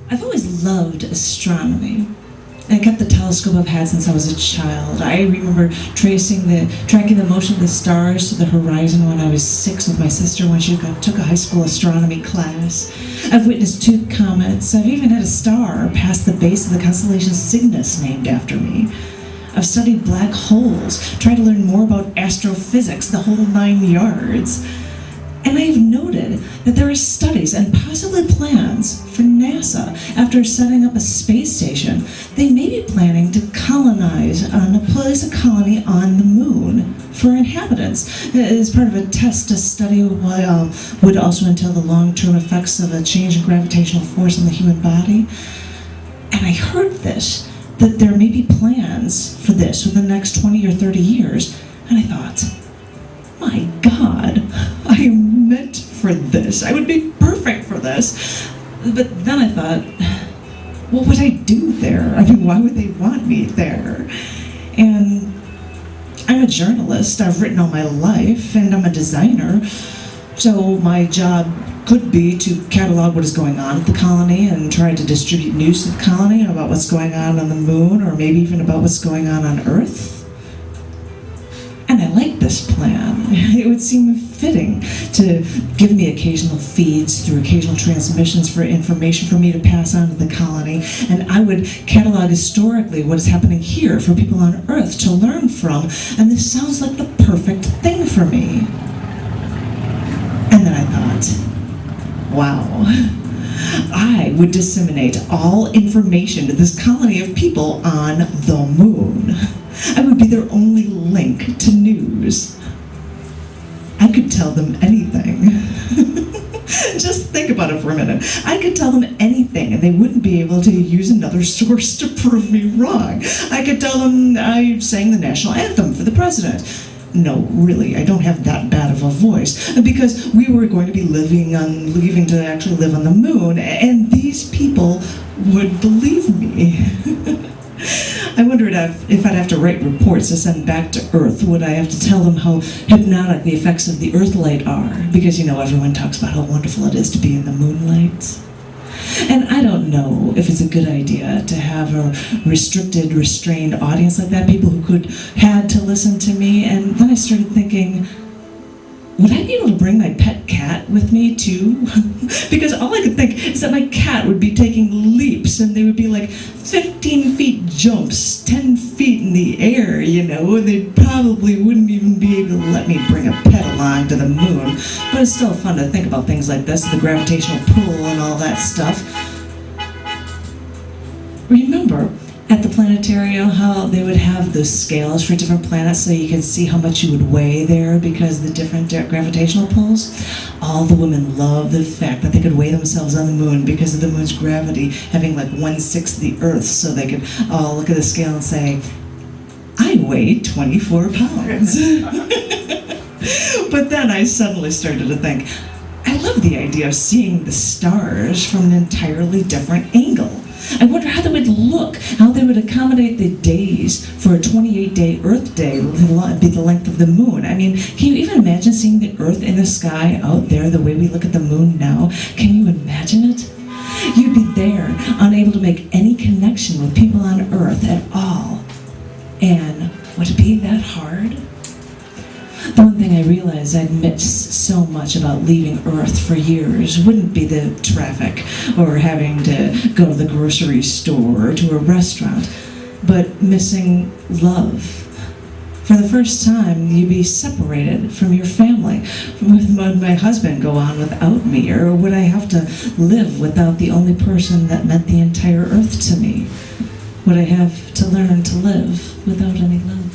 I've always loved astronomy. I kept the telescope I've had since I was a child. I remember tracking the motion of the stars to the horizon when I was 6 with my sister when she took a high school astronomy class. I've witnessed 2 comets. I've even had a star pass the base of the constellation Cygnus named after me. I've studied black holes, tried to learn more about astrophysics, the whole 9 yards. And I have noted that there are studies and possibly plans for NASA after setting up a space station. They may be planning to place a colony on the moon for inhabitants as part of a test to study what would also entail the long-term effects of a change in gravitational force on the human body. And I heard that there may be plans for this within the next 20 or 30 years. And I thought, my God, I am meant for this. I would be perfect for this. But then I thought, what would I do there? I mean, why would they want me there? And I'm a journalist. I've written all my life, and I'm a designer. So my job could be to catalog what is going on at the colony and try to distribute news to the colony about what's going on the moon, or maybe even about what's going on Earth. And I like this plan. It would seem fitting to give me occasional feeds through occasional transmissions for information for me to pass on to the colony, and I would catalog historically what is happening here for people on Earth to learn from, and this sounds like the perfect thing for me. And then I thought, wow, I would disseminate all information to this colony of people on the moon. I would be their only link to news. I could tell them anything. Just think about it for a minute. I could tell them anything and they wouldn't be able to use another source to prove me wrong. I could tell them I sang the national anthem for the president. No, really, I don't have that bad of a voice, because we were going to be leaving to actually live on the moon, and these people would believe me. I wondered if I'd have to write reports to send back to Earth. Would I have to tell them how hypnotic the effects of the Earthlight are? Because, everyone talks about how wonderful it is to be in the moonlight. And I don't know if it's a good idea to have a restrained audience like that, people who had to listen to me. And then I started thinking, would I be able to bring my pet cat with me too? Because all I could think is that my cat would be taking leaps, and they would be like 15 feet jumps, 10 feet in the air, and they probably wouldn't even be able to let me bring a pet along to the moon. But it's still fun to think about things like this, the gravitational pull and all that stuff. Remember, at the planetarium, how they would have those scales for different planets so you could see how much you would weigh there because of the different gravitational pulls? All the women loved the fact that they could weigh themselves on the moon because of the moon's gravity having like 1/6 the Earth, so they could all look at the scale and say, I weigh 24 pounds. But then I suddenly started to think, I love the idea of seeing the stars from an entirely different angle. I wonder how they would look, how they would accommodate the days for a 28-day Earth day would be the length of the moon. I mean, can you even imagine seeing the Earth in the sky out there the way we look at the moon now? Can you imagine it? You'd be there, unable to make any connection with people on Earth at all. And would it be that hard? The one thing I realized I'd missed so much about leaving Earth for years wouldn't be the traffic or having to go to the grocery store or to a restaurant, but missing love. For the first time, you'd be separated from your family. Would my husband go on without me, or would I have to live without the only person that meant the entire Earth to me? Would I have to learn to live without any love?